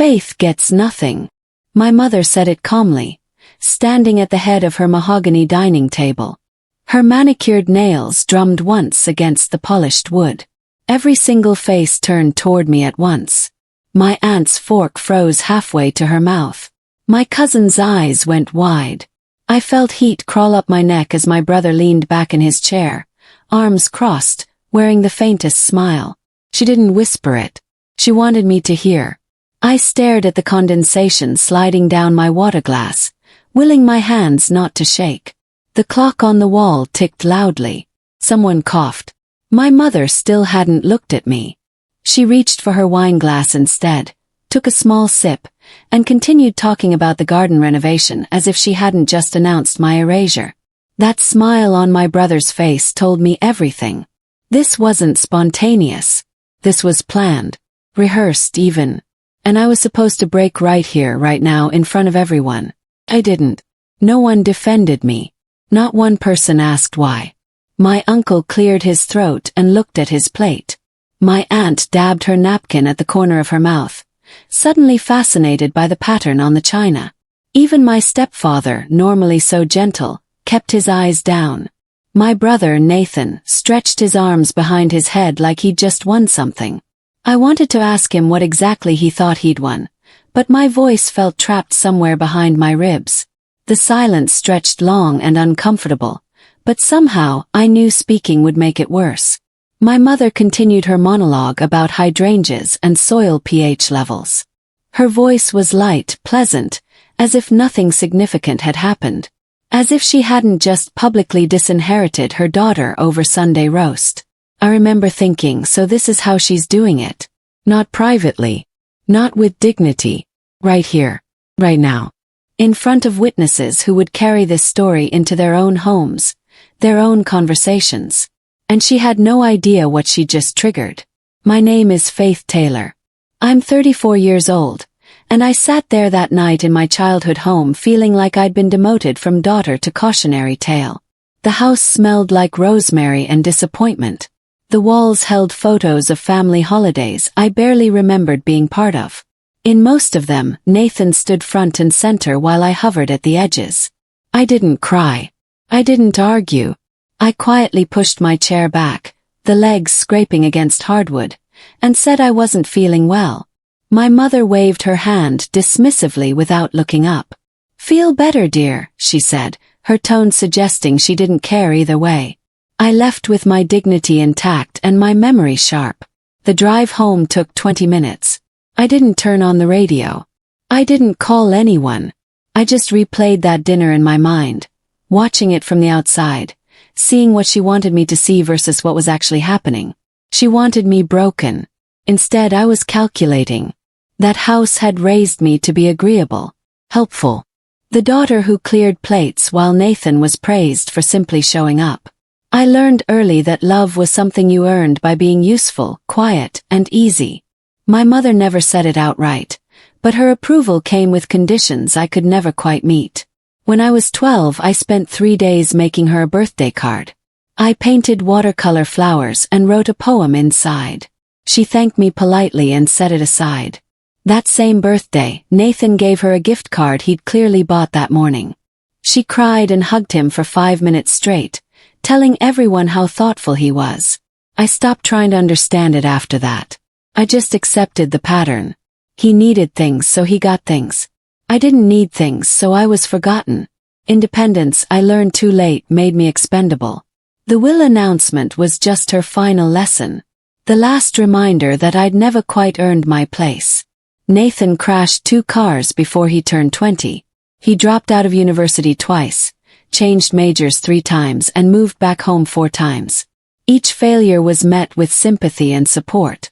Faith gets nothing. My mother said it calmly, standing at the head of her mahogany dining table. Her manicured nails drummed once against the polished wood. Every single face turned toward me at once. My aunt's fork froze halfway to her mouth. My cousin's eyes went wide. I felt heat crawl up my neck as my brother leaned back in his chair, arms crossed, wearing the faintest smile. She didn't whisper it. She wanted me to hear. I stared at the condensation sliding down my water glass, willing my hands not to shake. The clock on the wall ticked loudly. Someone coughed. My mother still hadn't looked at me. She reached for her wine glass instead, took a small sip, and continued talking about the garden renovation as if she hadn't just announced my erasure. That smile on my brother's face told me everything. This wasn't spontaneous. This was planned, rehearsed even. And I was supposed to break right here, right now, in front of everyone. I didn't. No one defended me. Not one person asked why. My uncle cleared his throat and looked at his plate. My aunt dabbed her napkin at the corner of her mouth, suddenly fascinated by the pattern on the china. Even my stepfather, normally so gentle, kept his eyes down. My brother, Nathan, stretched his arms behind his head like he'd just won something. I wanted to ask him what exactly he thought he'd won, but my voice felt trapped somewhere behind my ribs. The silence stretched long and uncomfortable, but somehow I knew speaking would make it worse. My mother continued her monologue about hydrangeas and soil pH levels. Her voice was light, pleasant, as if nothing significant had happened. As if she hadn't just publicly disinherited her daughter over Sunday roast. I remember thinking, so this is how she's doing it. Not privately. Not with dignity. Right here. Right now. In front of witnesses who would carry this story into their own homes, their own conversations. And she had no idea what she just triggered. My name is Faith Taylor. I'm 34 years old, and I sat there that night in my childhood home feeling like I'd been demoted from daughter to cautionary tale. The house smelled like rosemary and disappointment. The walls held photos of family holidays I barely remembered being part of. In most of them, Nathan stood front and center while I hovered at the edges. I didn't cry. I didn't argue. I quietly pushed my chair back, the legs scraping against hardwood, and said I wasn't feeling well. My mother waved her hand dismissively without looking up. "Feel better, dear," she said, her tone suggesting she didn't care either way. I left with my dignity intact and my memory sharp. The drive home took 20 minutes. I didn't turn on the radio. I didn't call anyone. I just replayed that dinner in my mind, watching it from the outside. Seeing what she wanted me to see versus what was actually happening. She wanted me broken. Instead, I was calculating. That house had raised me to be agreeable, helpful. The daughter who cleared plates while Nathan was praised for simply showing up. I learned early that love was something you earned by being useful, quiet, and easy. My mother never said it outright, but her approval came with conditions I could never quite meet. When I was 12, I spent 3 days making her a birthday card. I painted watercolor flowers and wrote a poem inside. She thanked me politely and set it aside. That same birthday, Nathan gave her a gift card he'd clearly bought that morning. She cried and hugged him for 5 minutes straight, telling everyone how thoughtful he was. I stopped trying to understand it after that. I just accepted the pattern. He needed things, so he got things. I didn't need things, so I was forgotten. Independence, I learned too late, made me expendable. The will announcement was just her final lesson. The last reminder that I'd never quite earned my place. Nathan crashed 2 cars before he turned 20. He dropped out of university twice, changed majors 3 times and moved back home 4 times. Each failure was met with sympathy and support.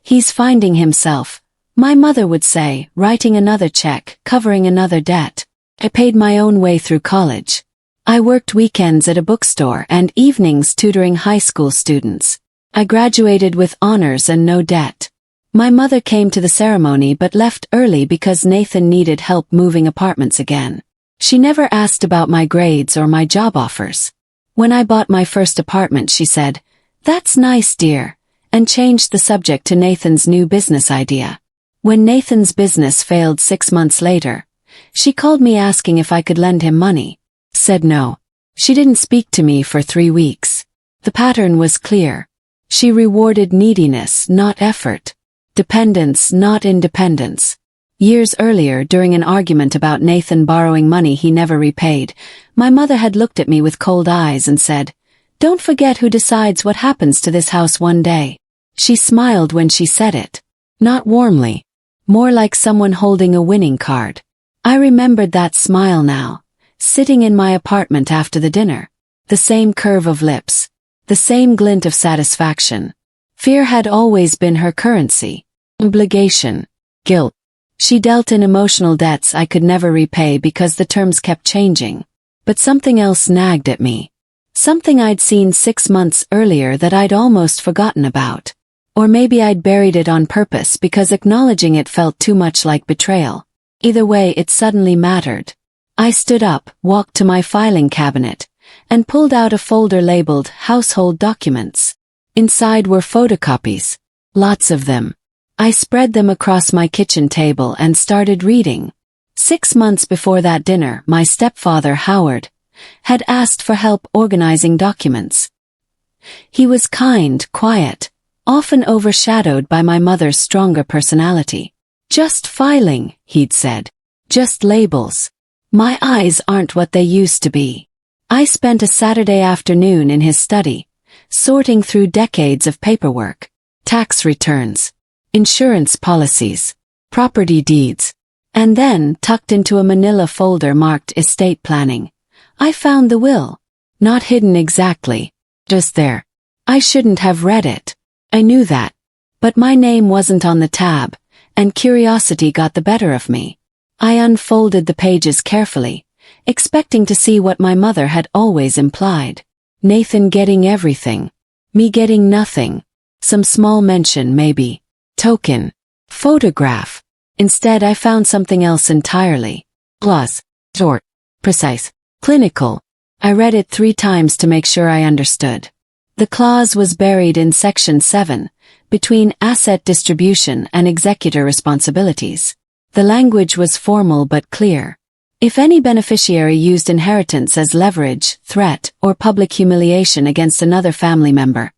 He's finding himself, my mother would say, writing another check, covering another debt. I paid my own way through college. I worked weekends at a bookstore and evenings tutoring high school students. I graduated with honors and no debt. My mother came to the ceremony but left early because Nathan needed help moving apartments again. She never asked about my grades or my job offers. When I bought my first apartment, she said, "That's nice, dear," and changed the subject to Nathan's new business idea. When Nathan's business failed 6 months later, she called me asking if I could lend him money. Said no. She didn't speak to me for 3 weeks. The pattern was clear. She rewarded neediness, not effort. Dependence, not independence. Years earlier, during an argument about Nathan borrowing money he never repaid, my mother had looked at me with cold eyes and said, "Don't forget who decides what happens to this house one day." She smiled when she said it. Not warmly. More like someone holding a winning card. I remembered that smile now, sitting in my apartment after the dinner. The same curve of lips. The same glint of satisfaction. Fear had always been her currency. Obligation. Guilt. She dealt in emotional debts I could never repay because the terms kept changing. But something else nagged at me. Something I'd seen 6 months earlier that I'd almost forgotten about. Or maybe I'd buried it on purpose because acknowledging it felt too much like betrayal. Either way, it suddenly mattered. I stood up, walked to my filing cabinet, and pulled out a folder labeled Household Documents. Inside were photocopies. Lots of them. I spread them across my kitchen table and started reading. 6 months before that dinner, my stepfather, Howard, had asked for help organizing documents. He was kind, quiet, often overshadowed by my mother's stronger personality. "Just filing," he'd said. "Just labels. My eyes aren't what they used to be." I spent a Saturday afternoon in his study, sorting through decades of paperwork, tax returns, insurance policies, property deeds, and then, tucked into a manila folder marked estate planning, I found the will. Not hidden exactly, just there. I shouldn't have read it. I knew that. But my name wasn't on the tab, and curiosity got the better of me. I unfolded the pages carefully, expecting to see what my mother had always implied. Nathan getting everything. Me getting nothing. Some small mention, maybe. Token. Photograph. Instead, I found something else entirely. Plus. Short. Precise. Clinical. I read it 3 times to make sure I understood. The clause was buried in Section 7, between asset distribution and executor responsibilities. The language was formal but clear. If any beneficiary used inheritance as leverage, threat, or public humiliation against another family member,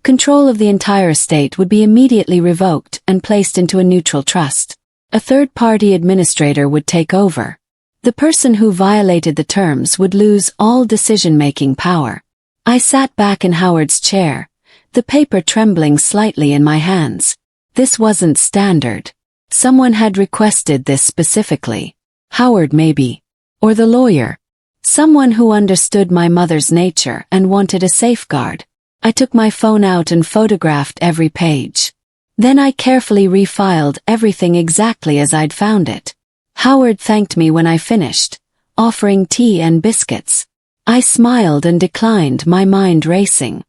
control of the entire estate would be immediately revoked and placed into a neutral trust. A third-party administrator would take over. The person who violated the terms would lose all decision-making power. I sat back in Howard's chair, the paper trembling slightly in my hands. This wasn't standard. Someone had requested this specifically. Howard maybe. Or the lawyer. Someone who understood my mother's nature and wanted a safeguard. I took my phone out and photographed every page. Then I carefully refiled everything exactly as I'd found it. Howard thanked me when I finished, offering tea and biscuits. I smiled and declined, my mind racing.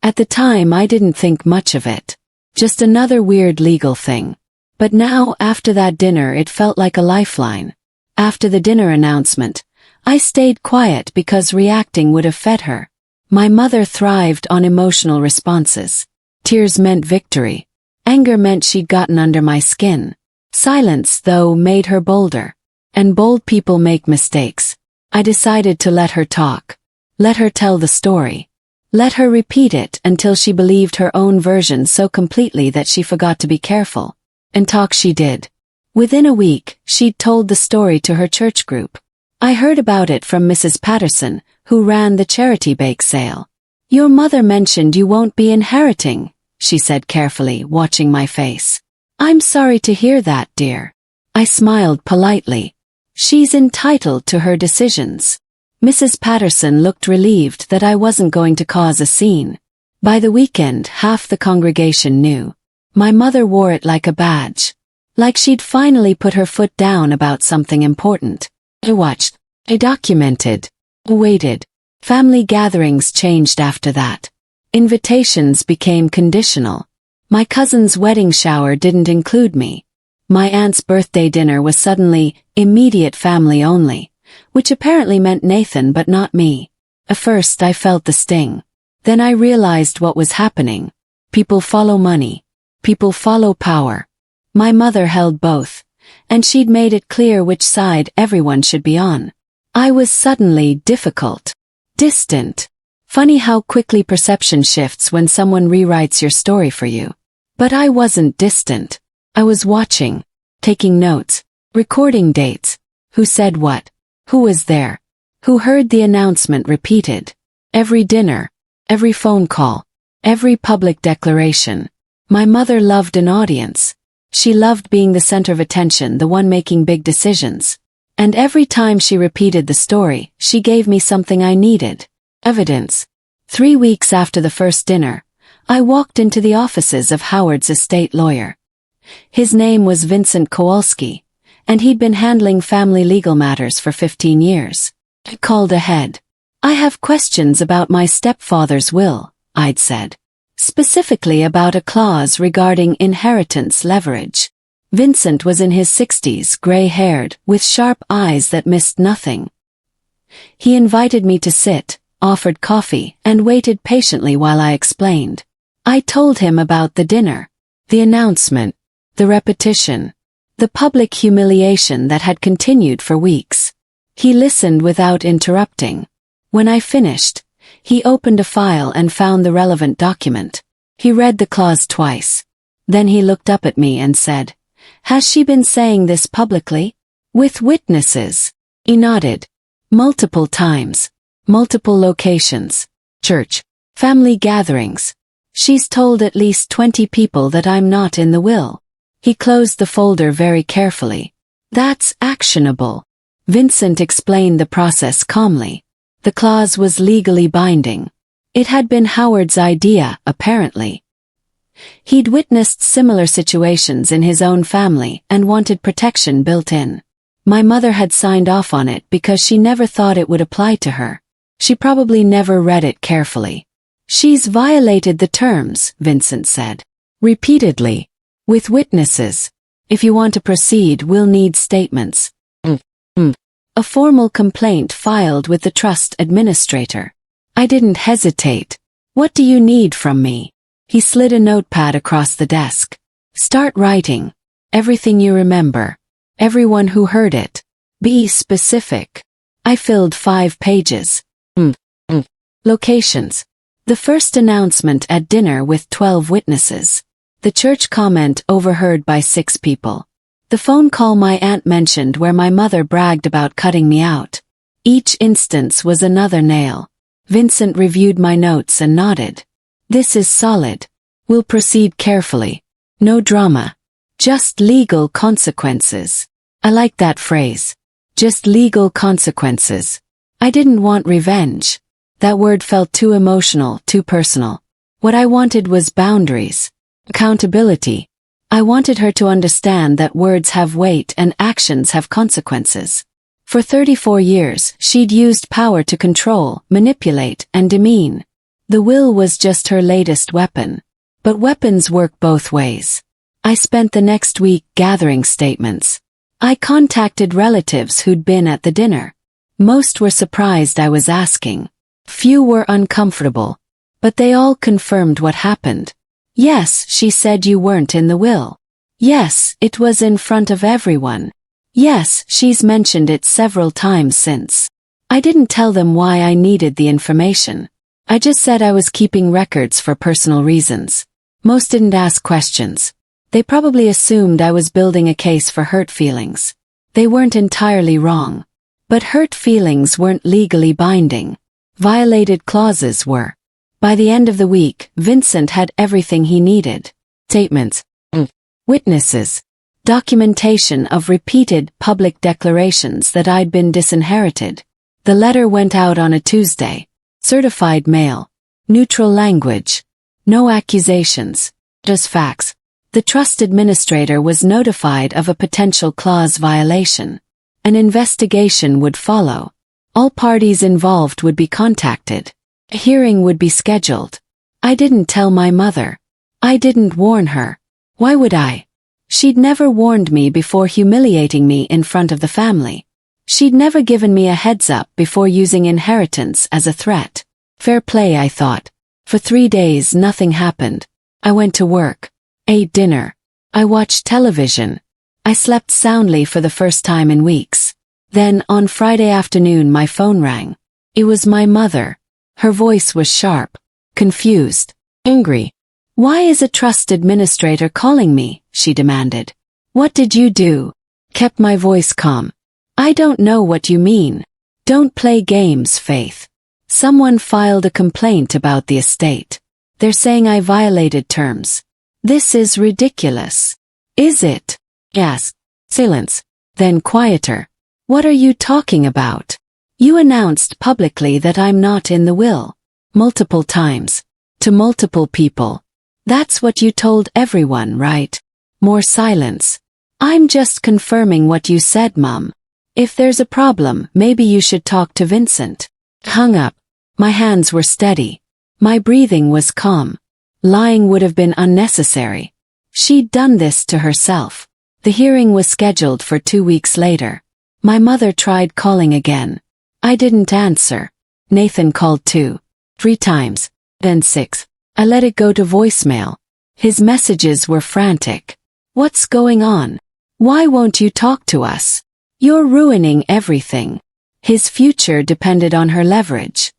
At the time I didn't think much of it. Just another weird legal thing. But now, after that dinner, it felt like a lifeline. After the dinner announcement, I stayed quiet because reacting would have fed her. My mother thrived on emotional responses. Tears meant victory. Anger meant she'd gotten under my skin. Silence, though, made her bolder. And bold people make mistakes. I decided to let her talk. Let her tell the story. Let her repeat it until she believed her own version so completely that she forgot to be careful. And talk she did. Within a week, she'd told the story to her church group. I heard about it from Mrs. Patterson, who ran the charity bake sale. "Your mother mentioned you won't be inheriting," she said carefully, watching my face. "I'm sorry to hear that, dear." I smiled politely. She's entitled to her decisions. Mrs. Patterson looked relieved that I wasn't going to cause a scene. By the weekend, half the congregation knew. My mother wore it like a badge. Like she'd finally put her foot down about something important. I watched. I documented. I waited. Family gatherings changed after that. Invitations became conditional. My cousin's wedding shower didn't include me. My aunt's birthday dinner was suddenly immediate family only, which apparently meant Nathan but not me. At first I felt the sting. Then I realized what was happening. People follow money. People follow power. My mother held both, and she'd made it clear which side everyone should be on. I was suddenly difficult. Distant. Funny how quickly perception shifts when someone rewrites your story for you. But I wasn't distant. I was watching, taking notes, recording dates. Who said what? Who was there? Who heard the announcement repeated? Every dinner, every phone call, every public declaration. My mother loved an audience. She loved being the center of attention, the one making big decisions. And every time she repeated the story, she gave me something I needed. Evidence. 3 weeks after the first dinner, I walked into the offices of Howard's estate lawyer. His name was Vincent Kowalski, and he'd been handling family legal matters for 15 years. I called ahead. I have questions about my stepfather's will, I'd said. Specifically about a clause regarding inheritance leverage. Vincent was in his 60s, gray-haired, with sharp eyes that missed nothing. He invited me to sit, offered coffee, and waited patiently while I explained. I told him about the dinner, the announcement, the repetition, the public humiliation that had continued for weeks. He listened without interrupting. When I finished, he opened a file and found the relevant document. He read the clause twice. Then he looked up at me and said, "Has she been saying this publicly? With witnesses?" He nodded. "Multiple times. Multiple locations. Church. Family gatherings. She's told at least 20 people that I'm not in the will." He closed the folder very carefully. "That's actionable." Vincent explained the process calmly. The clause was legally binding. It had been Howard's idea, apparently. He'd witnessed similar situations in his own family and wanted protection built in. My mother had signed off on it because she never thought it would apply to her. She probably never read it carefully. "She's violated the terms," Vincent said. "Repeatedly. With witnesses. If you want to proceed, we'll need statements." A formal complaint filed with the trust administrator. I didn't hesitate. "What do you need from me?" He slid a notepad across the desk. "Start writing. Everything you remember. Everyone who heard it. Be specific." I filled 5 pages. Locations. The first announcement at dinner with 12 witnesses. The church comment overheard by 6 people. The phone call my aunt mentioned where my mother bragged about cutting me out. Each instance was another nail. Vincent reviewed my notes and nodded. "This is solid. We'll proceed carefully. No drama. Just legal consequences." I liked that phrase. Just legal consequences. I didn't want revenge. That word felt too emotional, too personal. What I wanted was boundaries. Accountability. I wanted her to understand that words have weight and actions have consequences. For 34 years, she'd used power to control, manipulate, and demean. The will was just her latest weapon. But weapons work both ways. I spent the next week gathering statements. I contacted relatives who'd been at the dinner. Most were surprised I was asking. Few were uncomfortable. But they all confirmed what happened. "Yes, she said you weren't in the will. Yes, it was in front of everyone. Yes, she's mentioned it several times since." I didn't tell them why I needed the information. I just said I was keeping records for personal reasons. Most didn't ask questions. They probably assumed I was building a case for hurt feelings. They weren't entirely wrong. But hurt feelings weren't legally binding. Violated clauses were. By the end of the week, Vincent had everything he needed. Statements. Witnesses. Documentation of repeated public declarations that I'd been disinherited. The letter went out on a Tuesday. Certified mail. Neutral language. No accusations. Just facts. The trust administrator was notified of a potential clause violation. An investigation would follow. All parties involved would be contacted. A hearing would be scheduled. I didn't tell my mother. I didn't warn her. Why would I? She'd never warned me before humiliating me in front of the family. She'd never given me a heads up before using inheritance as a threat. Fair play, I thought. For 3 days nothing happened. I went to work. Ate dinner. I watched television. I slept soundly for the first time in weeks. Then, on Friday afternoon, my phone rang. It was my mother. Her voice was sharp, confused, angry. "Why is a trust administrator calling me?" she demanded. "What did you do?" Kept my voice calm. "I don't know what you mean. Don't play games, Faith. Someone filed a complaint about the estate. They're saying I violated terms. This is ridiculous." "Is it?" I asked. Silence. Then quieter. "What are you talking about? You announced publicly that I'm not in the will. Multiple times. To multiple people. That's what you told everyone, right?" More silence. "I'm just confirming what you said, Mum. If there's a problem, maybe you should talk to Vincent." Hung up. My hands were steady. My breathing was calm. Lying would have been unnecessary. She'd done this to herself. The hearing was scheduled for 2 weeks later. My mother tried calling again. I didn't answer. Nathan called 2, 3 times, then 6. I let it go to voicemail. His messages were frantic. "What's going on? Why won't you talk to us? You're ruining everything." His future depended on her leverage.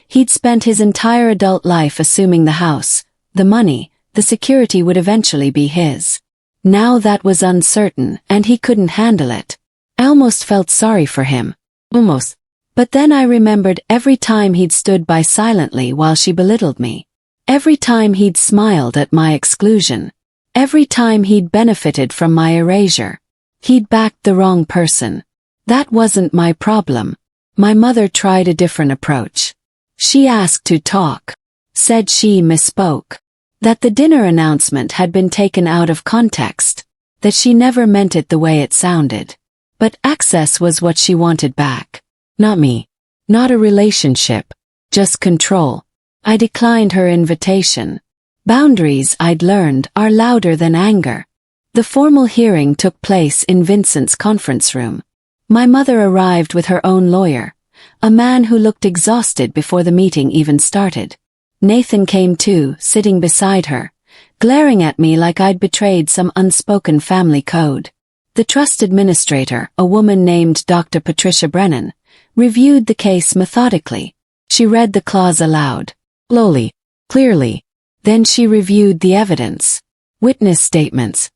He'd spent his entire adult life assuming the house, the money, the security would eventually be his. Now that was uncertain, and he couldn't handle it. I almost felt sorry for him. Almost. But then I remembered every time he'd stood by silently while she belittled me. Every time he'd smiled at my exclusion. Every time he'd benefited from my erasure. He'd backed the wrong person. That wasn't my problem. My mother tried a different approach. She asked to talk. Said she misspoke. That the dinner announcement had been taken out of context. That she never meant it the way it sounded. But access was what she wanted back. Not me. Not a relationship. Just control. I declined her invitation. Boundaries, I'd learned, are louder than anger. The formal hearing took place in Vincent's conference room. My mother arrived with her own lawyer, a man who looked exhausted before the meeting even started. Nathan came too, sitting beside her, glaring at me like I'd betrayed some unspoken family code. The trust administrator, a woman named Dr. Patricia Brennan, reviewed the case methodically. She read the clause aloud. Slowly, clearly. Then she reviewed the evidence. Witness statements.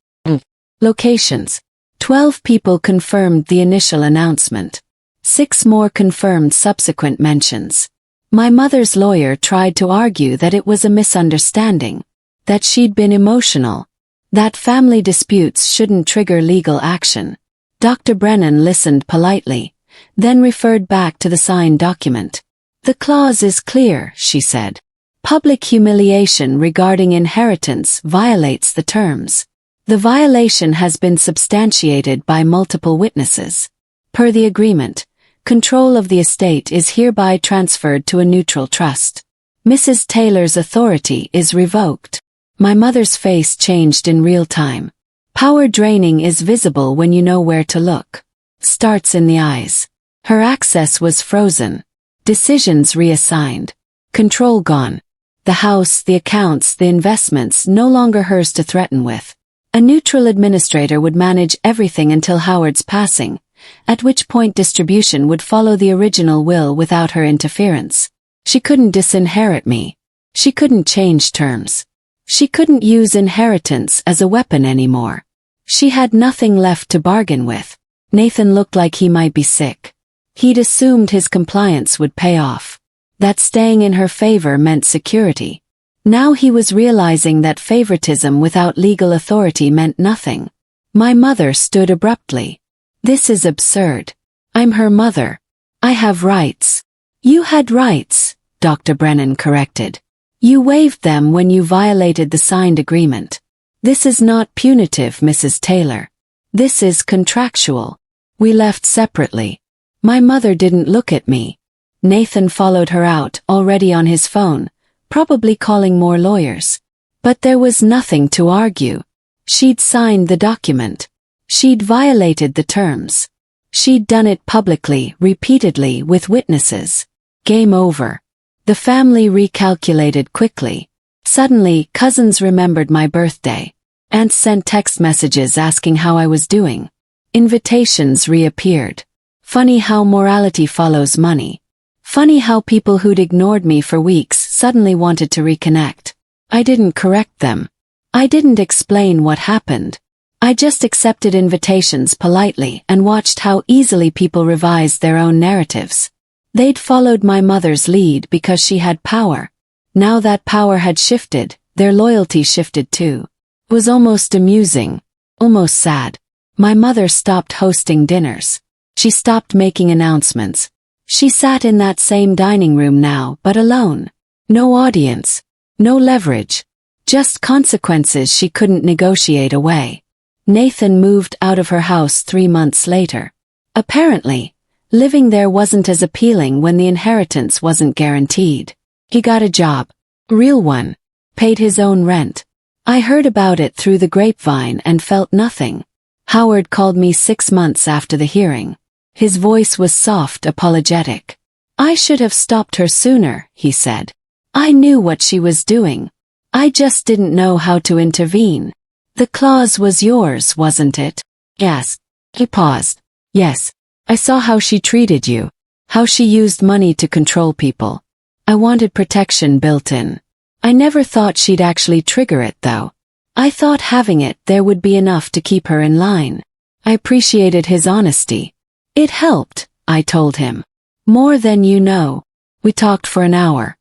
Locations. 12 people confirmed the initial announcement. 6 more confirmed subsequent mentions. My mother's lawyer tried to argue that it was a misunderstanding, that she'd been emotional, that family disputes shouldn't trigger legal action. Dr. Brennan listened politely, then referred back to the signed document. "The clause is clear," she said. "Public humiliation regarding inheritance violates the terms. The violation has been substantiated by multiple witnesses. Per the agreement, control of the estate is hereby transferred to a neutral trust. Mrs. Taylor's authority is revoked." My mother's face changed in real time. Power draining is visible when you know where to look. Starts in the eyes. Her access was frozen. Decisions reassigned. Control gone. The house, the accounts, the investments no longer hers to threaten with. A neutral administrator would manage everything until Howard's passing, at which point distribution would follow the original will without her interference. She couldn't disinherit me. She couldn't change terms. She couldn't use inheritance as a weapon anymore. She had nothing left to bargain with. Nathan looked like he might be sick. He'd assumed his compliance would pay off. That staying in her favor meant security. Now he was realizing that favoritism without legal authority meant nothing. My mother stood abruptly. "This is absurd. I'm her mother. I have rights." "You had rights," Dr. Brennan corrected. "You waived them when you violated the signed agreement. This is not punitive, Mrs. Taylor. This is contractual." We left separately. My mother didn't look at me. Nathan followed her out, already on his phone, probably calling more lawyers. But there was nothing to argue. She'd signed the document. She'd violated the terms. She'd done it publicly, repeatedly, with witnesses. Game over. The family recalculated quickly. Suddenly, cousins remembered my birthday. Aunts sent text messages asking how I was doing. Invitations reappeared. Funny how morality follows money. Funny how people who'd ignored me for weeks suddenly wanted to reconnect. I didn't correct them. I didn't explain what happened. I just accepted invitations politely and watched how easily people revised their own narratives. They'd followed my mother's lead because she had power. Now that power had shifted, their loyalty shifted too. It was almost amusing, almost sad. My mother stopped hosting dinners. She stopped making announcements. She sat in that same dining room now, but alone. No audience. No leverage. Just consequences she couldn't negotiate away. Nathan moved out of her house 3 months later. Apparently, living there wasn't as appealing when the inheritance wasn't guaranteed. He got a job. Real one. Paid his own rent. I heard about it through the grapevine and felt nothing. Howard called me 6 months after the hearing. His voice was soft, apologetic. I should have stopped her sooner, he said. I knew what she was doing. I just didn't know how to intervene. The clause was yours, wasn't it? Yes. He paused. Yes. I saw how she treated you. How she used money to control people. I wanted protection built in. I never thought she'd actually trigger it though. I thought having it there would be enough to keep her in line. I appreciated his honesty. It helped, I told him. More than you know. We talked for an hour.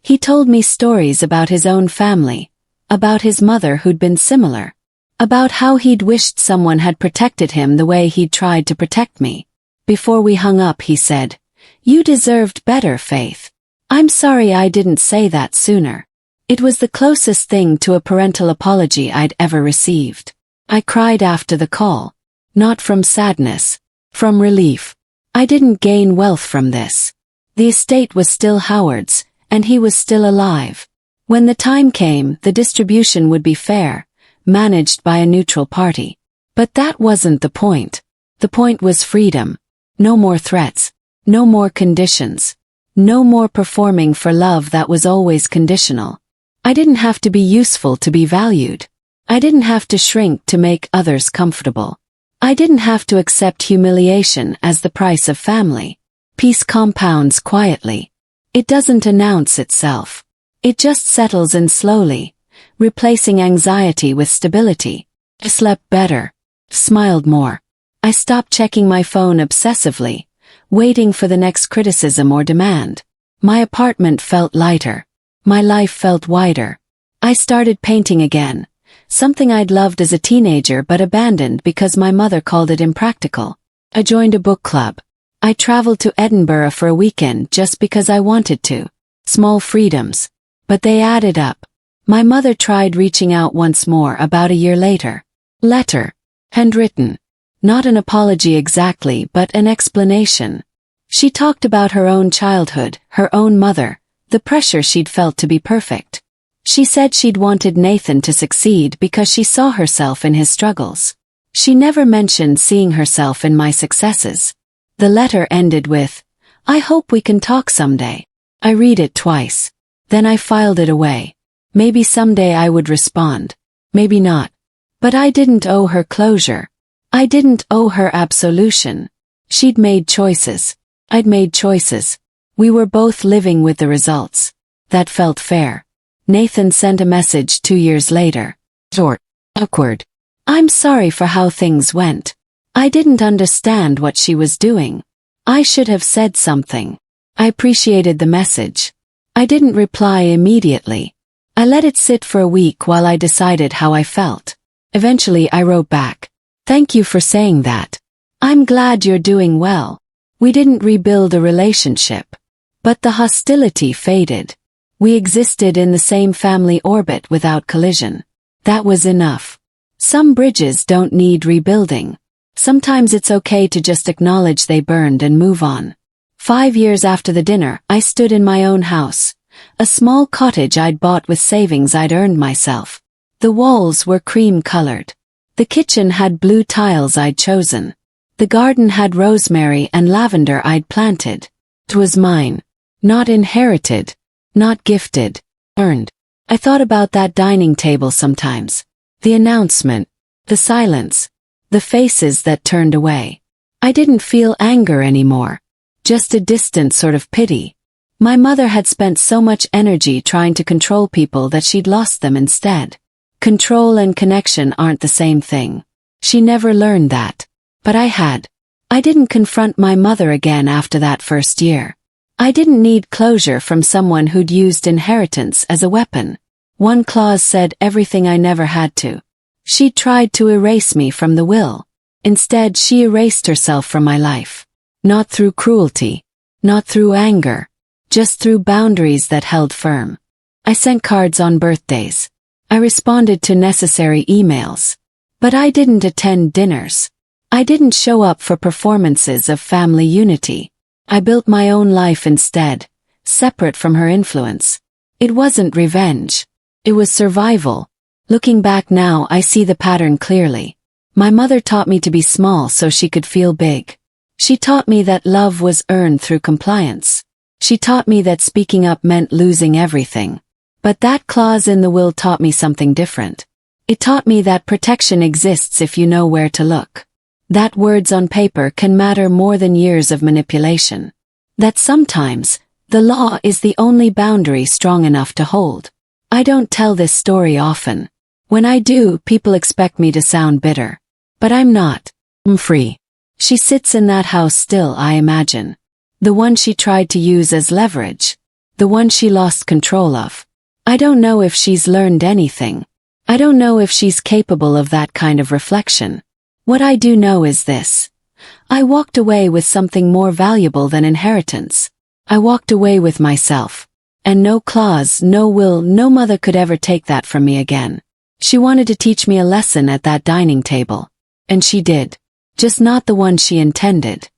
He told me stories about his own family. About his mother who'd been similar. About how he'd wished someone had protected him the way he'd tried to protect me. Before we hung up he said, "You deserved better, Faith. I'm sorry I didn't say that sooner." It was the closest thing to a parental apology I'd ever received. I cried after the call. Not from sadness. From relief. I didn't gain wealth from this. The estate was still Howard's, and he was still alive. When the time came, the distribution would be fair, managed by a neutral party. But that wasn't the point. The point was freedom. No more threats. No more conditions. No more performing for love that was always conditional. I didn't have to be useful to be valued. I didn't have to shrink to make others comfortable. I didn't have to accept humiliation as the price of family. Peace compounds quietly. It doesn't announce itself. It just settles in slowly, replacing anxiety with stability. I slept better. Smiled more. I stopped checking my phone obsessively, waiting for the next criticism or demand. My apartment felt lighter. My life felt wider. I started painting again, something I'd loved as a teenager but abandoned because my mother called it impractical. I joined a book club. I traveled to Edinburgh for a weekend just because I wanted to. Small freedoms. But they added up. My mother tried reaching out once more about a year later. Letter. Handwritten. Not an apology exactly, but an explanation. She talked about her own childhood, her own mother, the pressure she'd felt to be perfect. She said she'd wanted Nathan to succeed because she saw herself in his struggles. She never mentioned seeing herself in my successes. The letter ended with, "I hope we can talk someday." I read it twice. Then I filed it away. Maybe someday I would respond. Maybe not. But I didn't owe her closure. I didn't owe her absolution. She'd made choices. I'd made choices. We were both living with the results. That felt fair. Nathan sent a message 2 years later. Short. Awkward. "I'm sorry for how things went. I didn't understand what she was doing. I should have said something." I appreciated the message. I didn't reply immediately. I let it sit for a week while I decided how I felt. Eventually I wrote back, "Thank you for saying that. I'm glad you're doing well." We didn't rebuild a relationship. But the hostility faded. We existed in the same family orbit without collision. That was enough. Some bridges don't need rebuilding. Sometimes it's okay to just acknowledge they burned and move on. 5 years after the dinner, I stood in my own house. A small cottage I'd bought with savings I'd earned myself. The walls were cream-colored. The kitchen had blue tiles I'd chosen. The garden had rosemary and lavender I'd planted. It was mine. Not inherited. Not gifted. Earned. I thought about that dining table sometimes. The announcement, the silence, the faces that turned away. I didn't feel anger anymore, just a distant sort of pity. My mother had spent so much energy trying to control people that she'd lost them instead. Control and connection aren't the same thing. She never learned that. But I had. I didn't confront my mother again after that first year. I didn't need closure from someone who'd used inheritance as a weapon. One clause said everything I never had to. She tried to erase me from the will. Instead, she erased herself from my life. Not through cruelty. Not through anger. Just through boundaries that held firm. I sent cards on birthdays. I responded to necessary emails. But I didn't attend dinners. I didn't show up for performances of family unity. I built my own life instead, separate from her influence. It wasn't revenge. It was survival. Looking back now, I see the pattern clearly. My mother taught me to be small so she could feel big. She taught me that love was earned through compliance. She taught me that speaking up meant losing everything. But that clause in the will taught me something different. It taught me that protection exists if you know where to look. That words on paper can matter more than years of manipulation. That sometimes, the law is the only boundary strong enough to hold. I don't tell this story often. When I do, people expect me to sound bitter. But I'm not. I'm free. She sits in that house still, I imagine. The one she tried to use as leverage. The one she lost control of. I don't know if she's learned anything. I don't know if she's capable of that kind of reflection. What I do know is this. I walked away with something more valuable than inheritance. I walked away with myself. And no clause, no will, no mother could ever take that from me again. She wanted to teach me a lesson at that dining table. And she did. Just not the one she intended.